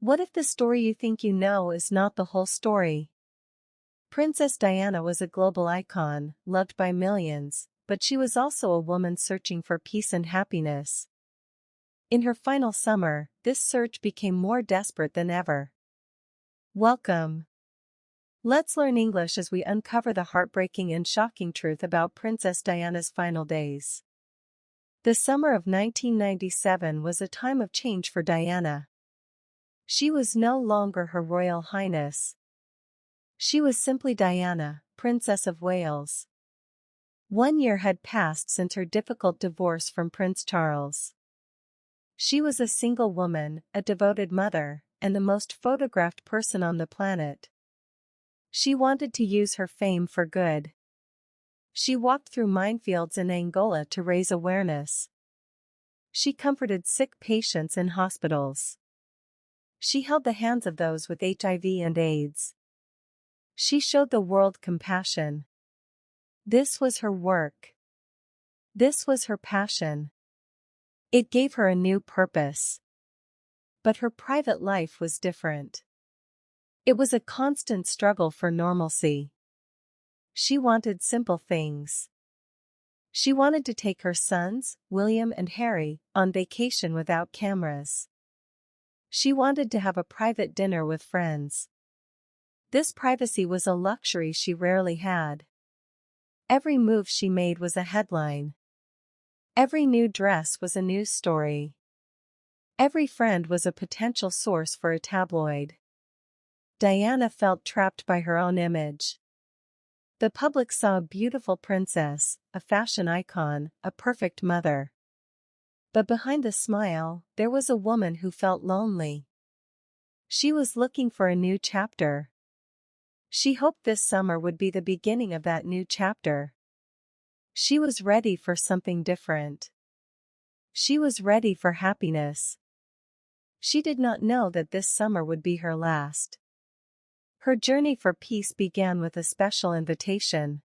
What if the story you think you know is not the whole story? Princess Diana was a global icon, loved by millions, but she was also a woman searching for peace and happiness. In her final summer, this search became more desperate than ever. Welcome. Let's learn English as we uncover the heartbreaking and shocking truth about Princess Diana's final days. The summer of 1997 was a time of change for Diana. She was no longer Her Royal Highness. She was simply Diana, Princess of Wales. 1 year had passed since her difficult divorce from Prince Charles. She was a single woman, a devoted mother, and the most photographed person on the planet. She wanted to use her fame for good. She walked through minefields in Angola to raise awareness. She comforted sick patients in hospitals. She held the hands of those with HIV and AIDS. She showed the world compassion. This was her work. This was her passion. It gave her a new purpose. But her private life was different. It was a constant struggle for normalcy. She wanted simple things. She wanted to take her sons, William and Harry, on vacation without cameras. She wanted to have a private dinner with friends. This privacy was a luxury she rarely had. Every move she made was a headline. Every new dress was a news story. Every friend was a potential source for a tabloid. Diana felt trapped by her own image. The public saw a beautiful princess, a fashion icon, a perfect mother. But behind the smile, there was a woman who felt lonely. She was looking for a new chapter. She hoped this summer would be the beginning of that new chapter. She was ready for something different. She was ready for happiness. She did not know that this summer would be her last. Her journey for peace began with a special invitation.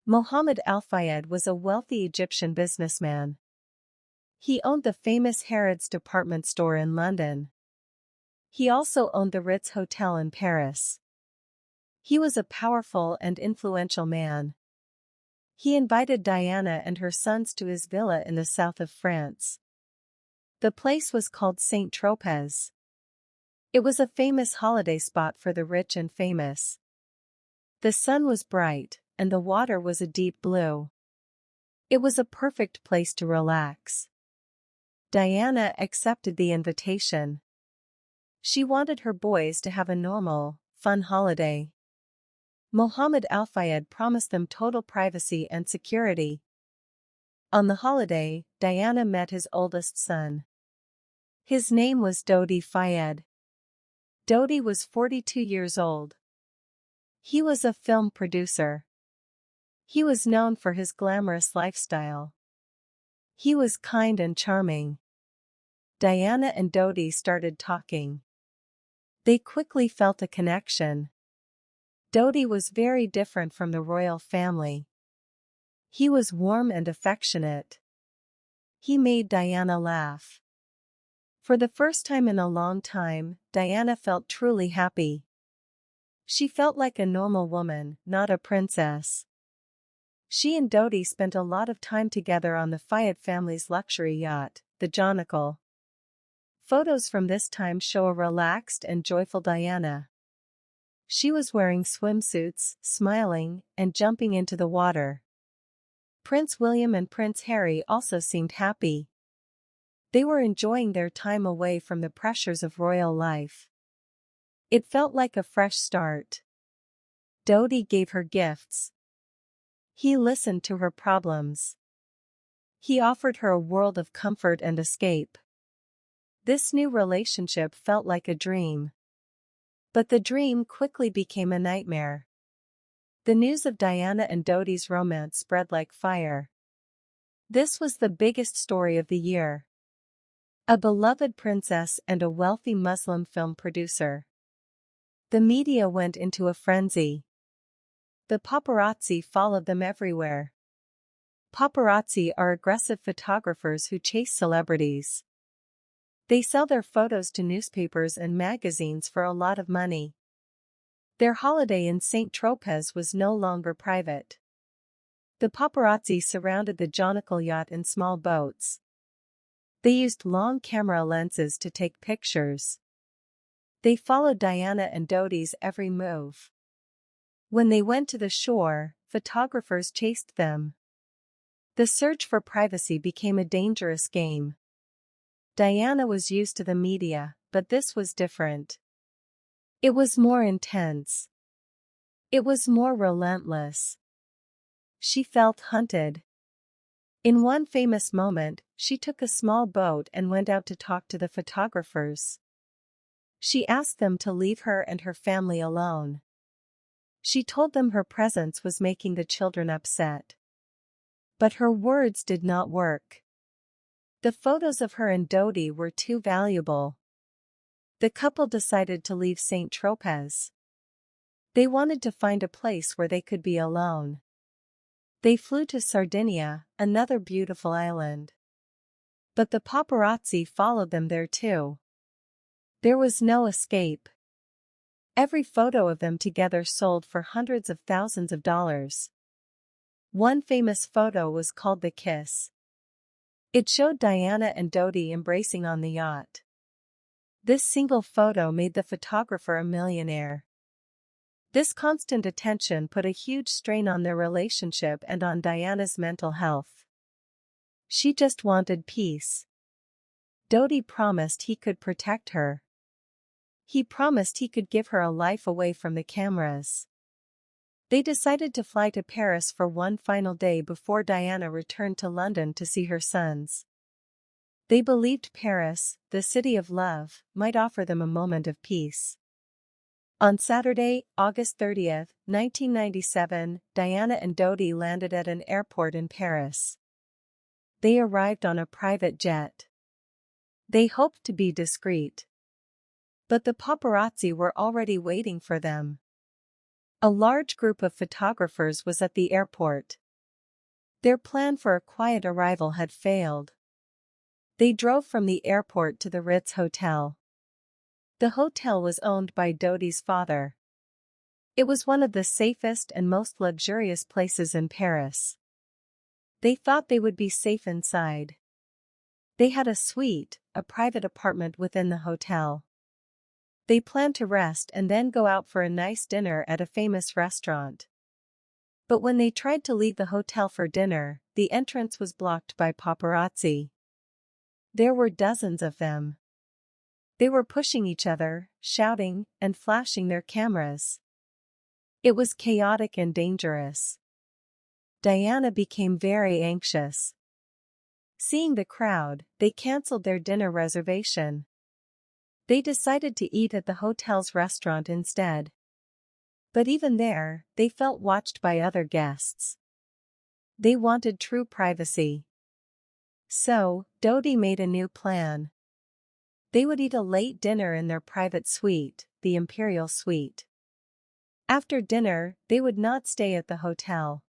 Mohammed Al-Fayed was a wealthy Egyptian businessman. He owned the famous Harrods department store in London. He also owned the Ritz Hotel in Paris. He was a powerful and influential man. He invited Diana and her sons to his villa in the south of France. The place was called Saint-Tropez. It was a famous holiday spot for the rich and famous. The sun was bright, and the water was a deep blue. It was a perfect place to relax. Diana accepted the invitation. She wanted her boys to have a normal, fun holiday. Mohammed Al-Fayed promised them total privacy and security. On the holiday, Diana met his oldest son. His name was Dodi Fayed. Dodi was 42 years old. He was a film producer. He was known for his glamorous lifestyle. He was kind and charming. Diana and Dodi started talking. They quickly felt a connection. Dodi was very different from the royal family. He was warm and affectionate. He made Diana laugh. For the first time in a long time, Diana felt truly happy. She felt like a normal woman, not a princess. She and Dodi spent a lot of time together on the Fayed family's luxury yacht, the Jonquil. Photos from this time show a relaxed and joyful Diana. She was wearing swimsuits, smiling, and jumping into the water. Prince William and Prince Harry also seemed happy. They were enjoying their time away from the pressures of royal life. It felt like a fresh start. Dodi gave her gifts. He listened to her problems. He offered her a world of comfort and escape. This new relationship felt like a dream. But the dream quickly became a nightmare. The news of Diana and Dodi's romance spread like fire. This was the biggest story of the year. A beloved princess and a wealthy Muslim film producer. The media went into a frenzy. The paparazzi followed them everywhere. Paparazzi are aggressive photographers who chase celebrities. They sell their photos to newspapers and magazines for a lot of money. Their holiday in St. Tropez was no longer private. The paparazzi surrounded the Jonical yacht in small boats. They used long camera lenses to take pictures. They followed Diana and Dodi's every move. When they went to the shore, photographers chased them. The search for privacy became a dangerous game. Diana was used to the media, but this was different. It was more intense. It was more relentless. She felt hunted. In one famous moment, she took a small boat and went out to talk to the photographers. She asked them to leave her and her family alone. She told them her presence was making the children upset. But her words did not work. The photos of her and Dodi were too valuable. The couple decided to leave St. Tropez. They wanted to find a place where they could be alone. They flew to Sardinia, another beautiful island. But the paparazzi followed them there too. There was no escape. Every photo of them together sold for hundreds of thousands of dollars. One famous photo was called The Kiss. It showed Diana and Dodi embracing on the yacht. This single photo made the photographer a millionaire. This constant attention put a huge strain on their relationship and on Diana's mental health. She just wanted peace. Dodi promised he could protect her. He promised he could give her a life away from the cameras. They decided to fly to Paris for one final day before Diana returned to London to see her sons. They believed Paris, the city of love, might offer them a moment of peace. On Saturday, August 30, 1997, Diana and Dodi landed at an airport in Paris. They arrived on a private jet. They hoped to be discreet. But the paparazzi were already waiting for them. A large group of photographers was at the airport. Their plan for a quiet arrival had failed. They drove from the airport to the Ritz Hotel. The hotel was owned by Dodi's father. It was one of the safest and most luxurious places in Paris. They thought they would be safe inside. They had a suite, a private apartment within the hotel. They planned to rest and then go out for a nice dinner at a famous restaurant. But when they tried to leave the hotel for dinner, the entrance was blocked by paparazzi. There were dozens of them. They were pushing each other, shouting, and flashing their cameras. It was chaotic and dangerous. Diana became very anxious. Seeing the crowd, they canceled their dinner reservation. They decided to eat at the hotel's restaurant instead. But even there, they felt watched by other guests. They wanted true privacy. So, Dodi made a new plan. They would eat a late dinner in their private suite, the Imperial Suite. After dinner, they would not stay at the hotel.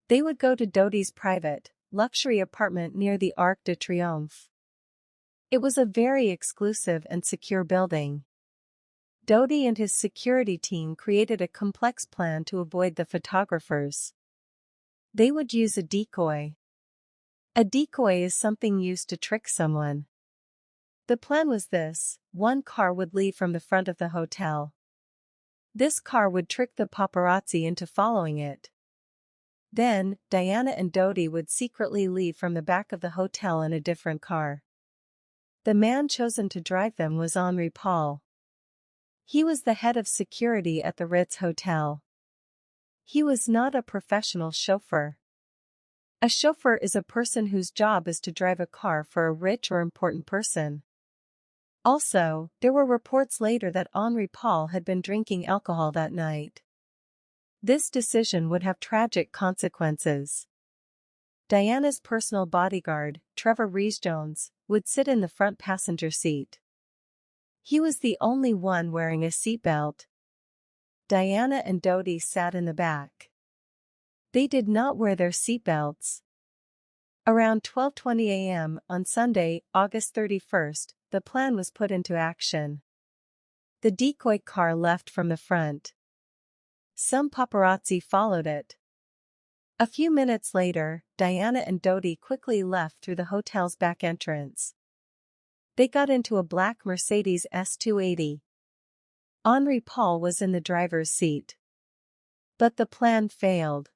They would go to Dodi's private, luxury apartment near the Arc de Triomphe. It was a very exclusive and secure building. Dodi and his security team created a complex plan to avoid the photographers. They would use a decoy. A decoy is something used to trick someone. The plan was this: one car would leave from the front of the hotel. This car would trick the paparazzi into following it. Then, Diana and Dodi would secretly leave from the back of the hotel in a different car. The man chosen to drive them was Henri Paul. He was the head of security at the Ritz Hotel. He was not a professional chauffeur. A chauffeur is a person whose job is to drive a car for a rich or important person. Also, there were reports later that Henri Paul had been drinking alcohol that night. This decision would have tragic consequences. Diana's personal bodyguard, Trevor Rees-Jones, would sit in the front passenger seat. He was the only one wearing a seatbelt. Diana and Dodi sat in the back. They did not wear their seatbelts. Around 12:20 a.m. on Sunday, August 31, the plan was put into action. The decoy car left from the front. Some paparazzi followed it. A few minutes later, Diana and Dodi quickly left through the hotel's back entrance. They got into a black Mercedes S280. Henri Paul was in the driver's seat. But the plan failed.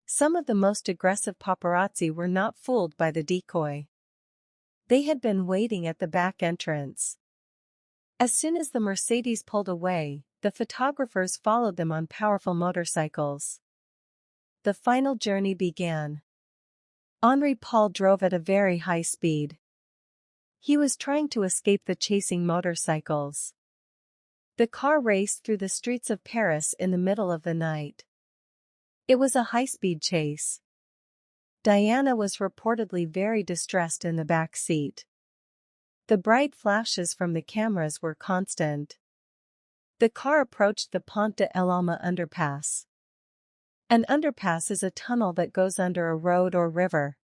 Some of the most aggressive paparazzi were not fooled by the decoy. They had been waiting at the back entrance. As soon as the Mercedes pulled away, the photographers followed them on powerful motorcycles. The final journey began. Henri Paul drove at a very high speed. He was trying to escape the chasing motorcycles. The car raced through the streets of Paris in the middle of the night. It was a high-speed chase. Diana was reportedly very distressed in the back seat. The bright flashes from the cameras were constant. The car approached the Pont de l'Alma underpass. An underpass is a tunnel that goes under a road or river.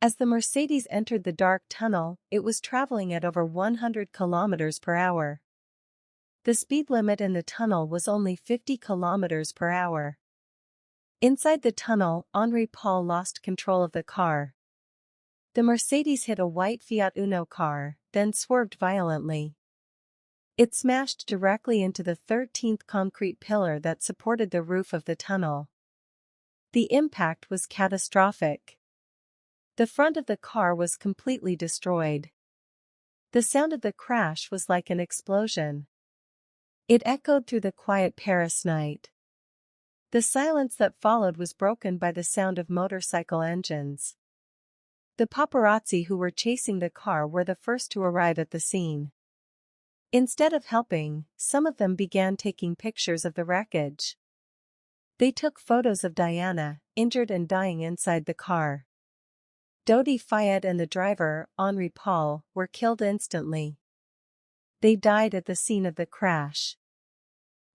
As the Mercedes entered the dark tunnel, it was traveling at over 100 kilometers per hour. The speed limit in the tunnel was only 50 kilometers per hour. Inside the tunnel, Henri Paul lost control of the car. The Mercedes hit a white Fiat Uno car, then swerved violently. It smashed directly into the 13th concrete pillar that supported the roof of the tunnel. The impact was catastrophic. The front of the car was completely destroyed. The sound of the crash was like an explosion. It echoed through the quiet Paris night. The silence that followed was broken by the sound of motorcycle engines. The paparazzi who were chasing the car were the first to arrive at the scene. Instead of helping, some of them began taking pictures of the wreckage. They took photos of Diana, injured and dying inside the car. Dodi, Fayed and the driver, Henri Paul, were killed instantly. They died at the scene of the crash.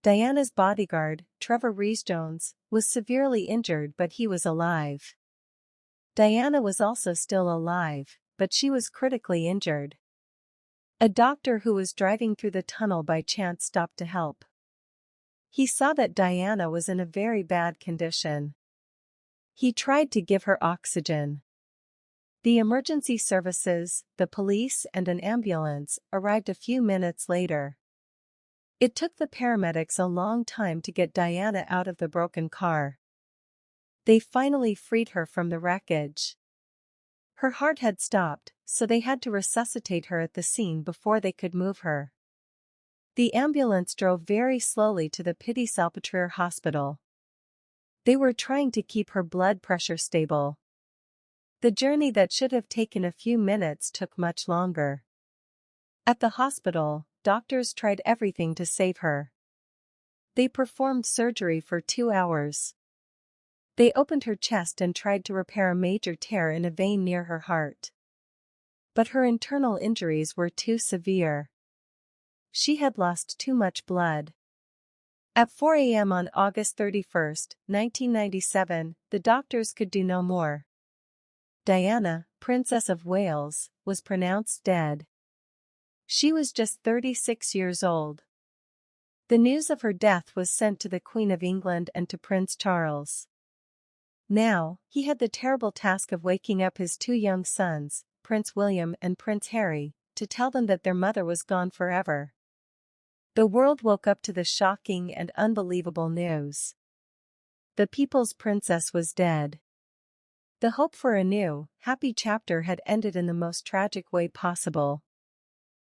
Diana's bodyguard, Trevor Rees-Jones, was severely injured but he was alive. Diana was also still alive, but she was critically injured. A doctor who was driving through the tunnel by chance stopped to help. He saw that Diana was in a very bad condition. He tried to give her oxygen. The emergency services, the police and an ambulance arrived a few minutes later. It took the paramedics a long time to get Diana out of the broken car. They finally freed her from the wreckage. Her heart had stopped, so they had to resuscitate her at the scene before they could move her. The ambulance drove very slowly to the Pitié-Salpêtrière hospital. They were trying to keep her blood pressure stable. The journey that should have taken a few minutes took much longer. At the hospital, doctors tried everything to save her. They performed surgery for 2 hours. They opened her chest and tried to repair a major tear in a vein near her heart. But her internal injuries were too severe. She had lost too much blood. At 4 a.m. on August 31, 1997, the doctors could do no more. Diana, Princess of Wales, was pronounced dead. She was just 36 years old. The news of her death was sent to the Queen of England and to Prince Charles. Now, he had the terrible task of waking up his 2 young sons, Prince William and Prince Harry, to tell them that their mother was gone forever. The world woke up to the shocking and unbelievable news. The people's princess was dead. The hope for a new, happy chapter had ended in the most tragic way possible.